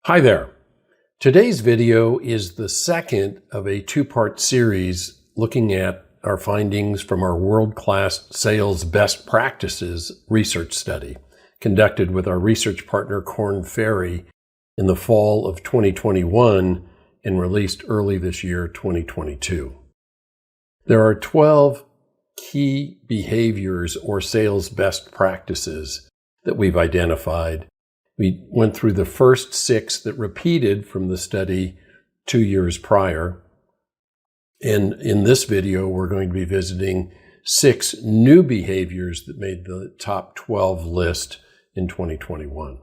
Hi there. Today's video is the second of a two-part series looking at our findings from our world-class sales best practices research study conducted with our research partner Korn Ferry in the fall of 2021 and released early this year, 2022. There are 12 key behaviors or sales best practices that we've identified. We went through the first 6 that repeated from the study 2 years prior. And in this video, we're going to be visiting 6 new behaviors that made the top 12 list in 2021.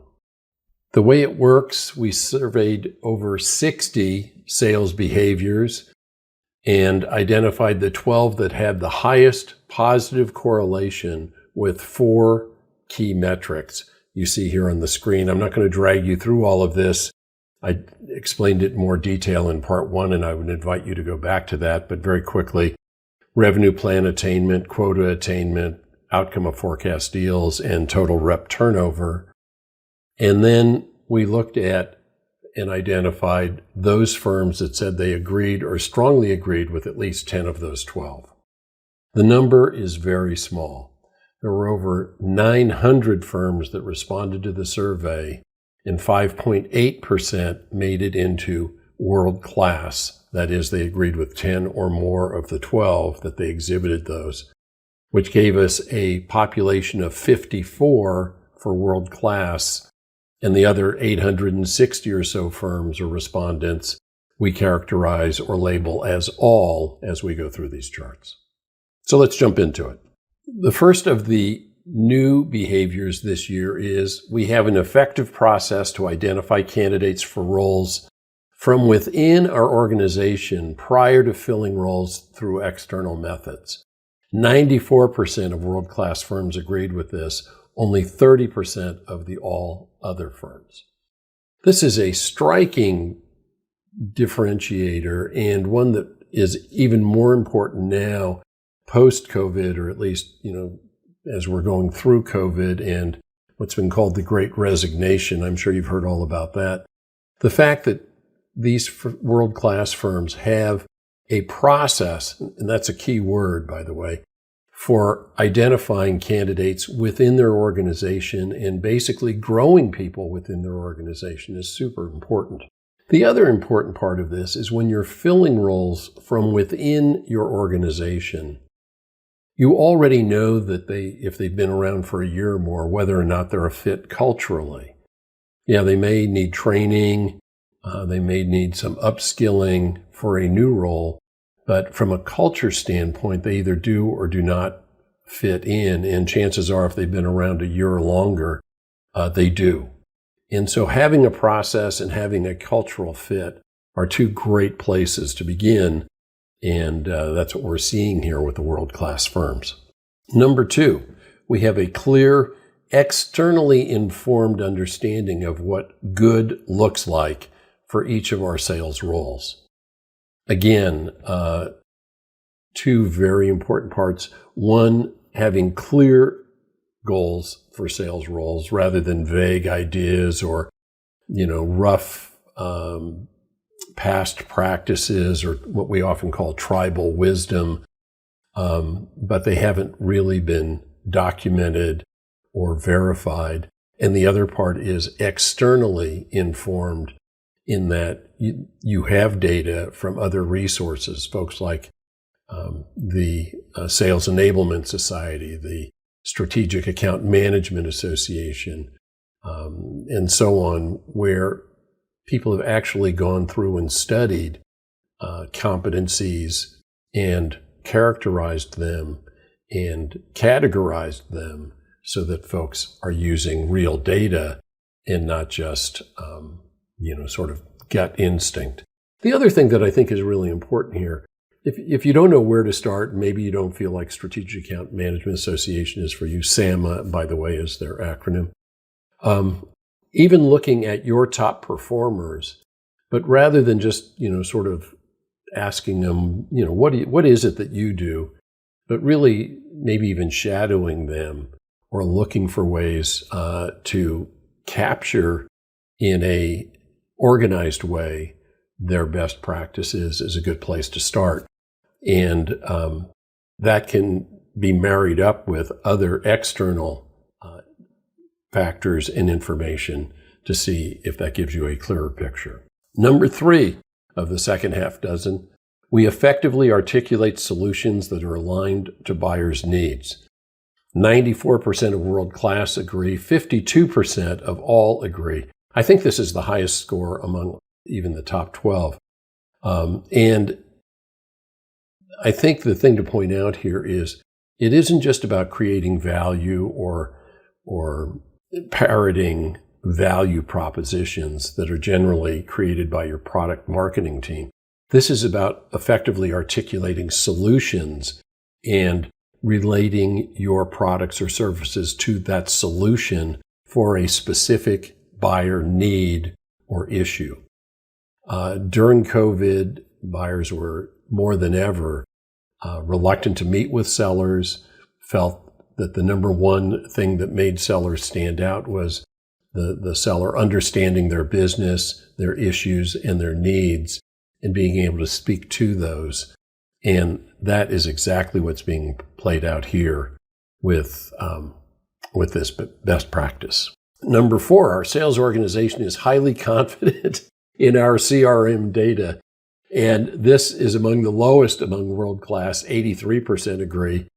The way it works, we surveyed over 60 sales behaviors and identified the 12 that had the highest positive correlation with 4 key metrics you see here on the screen. I'm not going to drag you through all of this. I explained it in more detail in part 1, and I would invite you to go back to that. But very quickly, revenue plan attainment, quota attainment, outcome of forecast deals, and total rep turnover. And then we looked at and identified those firms that said they agreed or strongly agreed with at least 10 of those 12. The number is very small. There were over 900 firms that responded to the survey, and 5.8% made it into world class. That is, they agreed with 10 or more of the 12 that they exhibited those, which gave us a population of 54 for world class, and the other 860 or so firms or respondents we characterize or label as all as we go through these charts. So let's jump into it. The first of the new behaviors this year is we have an effective process to identify candidates for roles from within our organization prior to filling roles through external methods. 94% of world-class firms agreed with this, only 30% of the all other firms. This is a striking differentiator and one that is even more important now post-COVID, or at least, as we're going through COVID and what's been called the Great Resignation. I'm sure you've heard all about that. The fact that these world-class firms have a process, and that's a key word, by the way, for identifying candidates within their organization and basically growing people within their organization is super important. The other important part of this is when you're filling roles from within your organization, you already know that if they've been around for a year or more, whether or not they're a fit culturally. Yeah, they may need training, they may need some upskilling for a new role, but from a culture standpoint, they either do or do not fit in, and chances are if they've been around a year or longer, they do. And so having a process and having a cultural fit are 2 great places to begin. And that's what we're seeing here with the world-class firms. Number 2, we have a clear, externally informed understanding of what good looks like for each of our sales roles. Again, 2 very important parts. 1, having clear goals for sales roles rather than vague ideas or, rough past practices or what we often call tribal wisdom, but they haven't really been documented or verified. And the other part is externally informed in that you have data from other resources, folks like the Sales Enablement Society, the Strategic Account Management Association, and so on, where people have actually gone through and studied competencies and characterized them and categorized them so that folks are using real data and not just, sort of gut instinct. The other thing that I think is really important here, if you don't know where to start, maybe you don't feel like Strategic Account Management Association is for you, SAMA, by the way, is their acronym. Even looking at your top performers, but rather than just, sort of asking them, what is it that you do, but really maybe even shadowing them or looking for ways to capture in a organized way their best practices is a good place to start. And that can be married up with other external factors and information to see if that gives you a clearer picture. Number 3 of the second half dozen, we effectively articulate solutions that are aligned to buyers' needs. 94% of world class agree, 52% of all agree. I think this is the highest score among even the top 12. And I think the thing to point out here is it isn't just about creating value or parroting value propositions that are generally created by your product marketing team. This is about effectively articulating solutions and relating your products or services to that solution for a specific buyer need or issue. During COVID, buyers were more than ever reluctant to meet with sellers, felt that the number one thing that made sellers stand out was the seller understanding their business, their issues, and their needs, and being able to speak to those. And that is exactly what's being played out here with this best practice. Number 4, our sales organization is highly confident in our CRM data. And this is among the lowest among world class, 83% agree.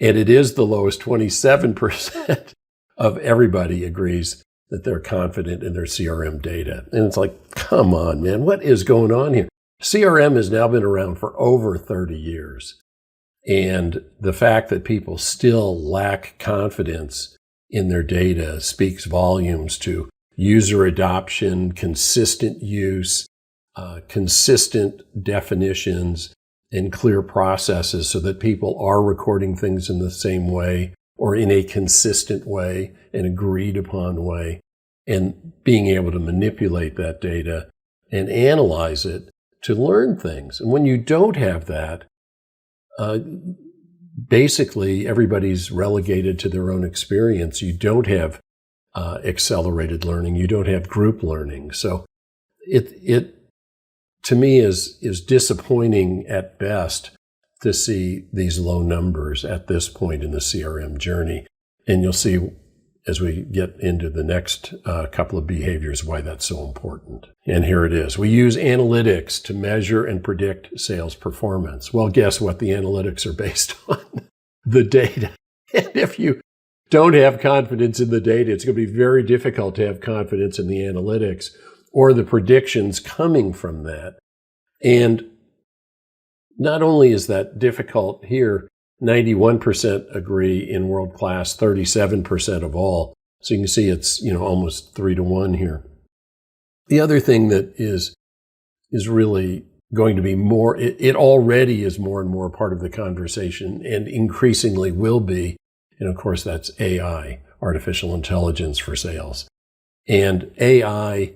And it is the lowest, 27% of everybody agrees that they're confident in their CRM data. And it's like, come on, man, what is going on here? CRM has now been around for over 30 years. And the fact that people still lack confidence in their data speaks volumes to user adoption, consistent use, consistent definitions, and clear processes so that people are recording things in the same way or in a consistent way, an agreed upon way, and being able to manipulate that data and analyze it to learn things. And when you don't have that, basically everybody's relegated to their own experience. You don't have accelerated learning. You don't have group learning. So it to me is disappointing at best to see these low numbers at this point in the CRM journey. And you'll see as we get into the next couple of behaviors why that's so important. And here it is. We use analytics to measure and predict sales performance. Well, guess what? The analytics are based on the data. And if you don't have confidence in the data, it's going to be very difficult to have confidence in the analytics or the predictions coming from that. And not only is that difficult here, 91% agree in world class, 37% of all. So you can see it's, almost 3-to-1 here. The other thing that is really going to be more, it already is more and more part of the conversation and increasingly will be. And of course, that's AI, artificial intelligence for sales. And AI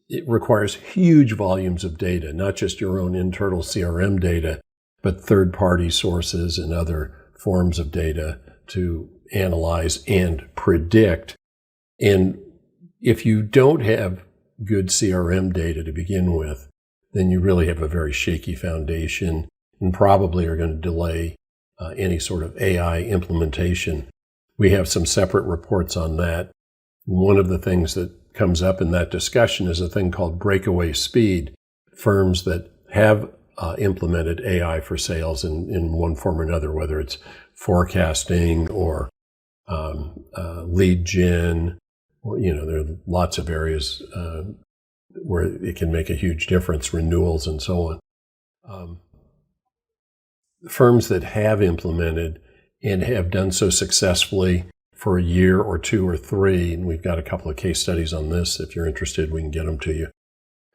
it requires huge volumes of data, not just your own internal CRM data, but third-party sources and other forms of data to analyze and predict. And if you don't have good CRM data to begin with, then you really have a very shaky foundation and probably are going to delay any sort of AI implementation. We have some separate reports on that. One of the things that comes up in that discussion is a thing called breakaway speed. Firms that have implemented AI for sales in one form or another, whether it's forecasting or lead gen, or, there are lots of areas where it can make a huge difference, renewals and so on. Firms that have implemented and have done so successfully for a year or 2 or 3, and we've got a couple of case studies on this. If you're interested, we can get them to you,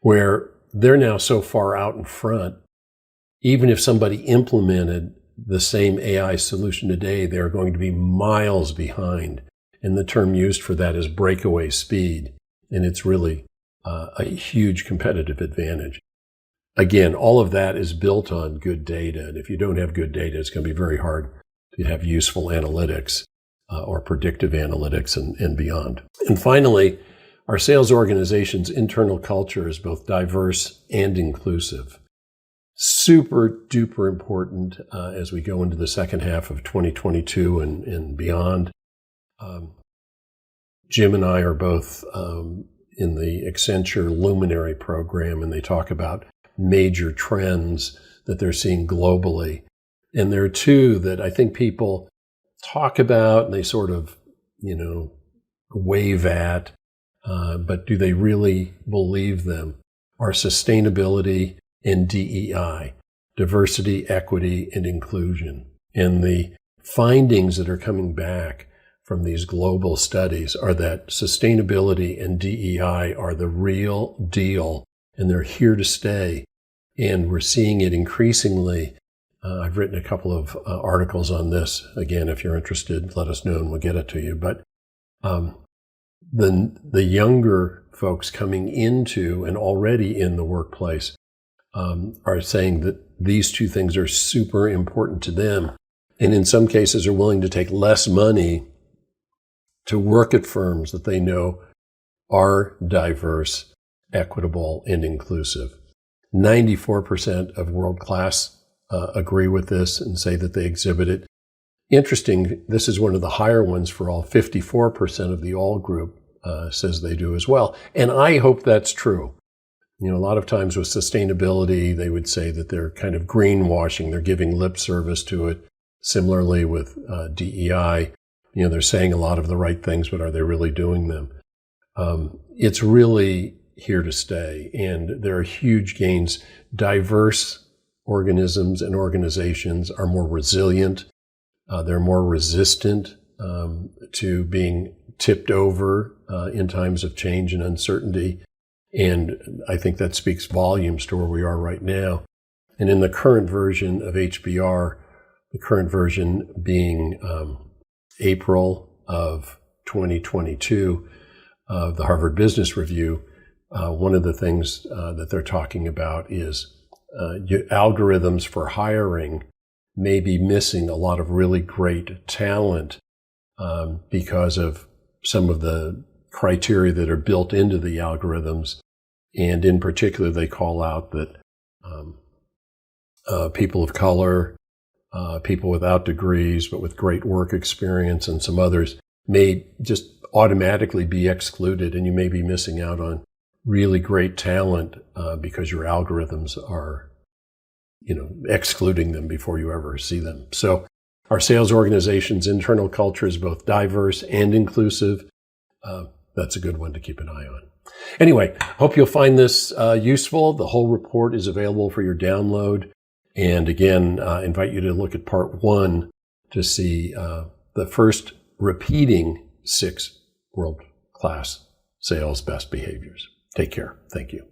where they're now so far out in front, even if somebody implemented the same AI solution today, they're going to be miles behind. And the term used for that is breakaway speed. And it's really a huge competitive advantage. Again, all of that is built on good data. And if you don't have good data, it's going to be very hard to have useful analytics or predictive analytics and beyond. And finally, our sales organization's internal culture is both diverse and inclusive. Super duper important as we go into the second half of 2022 and beyond. Jim and I are both in the Accenture Luminary program, and they talk about major trends that they're seeing globally. And there are two that I think people talk about and they sort of, wave at, but do they really believe them? Are sustainability and DEI, diversity, equity, and inclusion. And the findings that are coming back from these global studies are that sustainability and DEI are the real deal, and they're here to stay. And we're seeing it increasingly. I've written a couple of articles on this. Again, if you're interested, let us know and we'll get it to you. But the younger folks coming into and already in the workplace are saying that these two things are super important to them. And in some cases are willing to take less money to work at firms that they know are diverse, equitable, and inclusive. 94% of world-class agree with this and say that they exhibit it. Interesting, this is one of the higher ones for all. 54% of the all group says they do as well. And I hope that's true. A lot of times with sustainability, they would say that they're kind of greenwashing. They're giving lip service to it. Similarly with DEI, they're saying a lot of the right things, but are they really doing them? It's really here to stay. And there are huge gains. Diverse organisms and organizations are more resilient. They're more resistant to being tipped over in times of change and uncertainty. And I think that speaks volumes to where we are right now. And in the current version of HBR, the current version being April of 2022 of the Harvard Business Review, one of the things that they're talking about is algorithms for hiring may be missing a lot of really great talent because of some of the criteria that are built into the algorithms. And in particular, they call out that people of color, people without degrees, but with great work experience and some others may just automatically be excluded. And you may be missing out on really great talent because your algorithms are, excluding them before you ever see them. So our sales organization's internal culture is both diverse and inclusive. That's a good one to keep an eye on. Anyway, hope you'll find this useful. The whole report is available for your download. And again, invite you to look at part 1 to see the first repeating 6 world-class sales best behaviors. Take care. Thank you.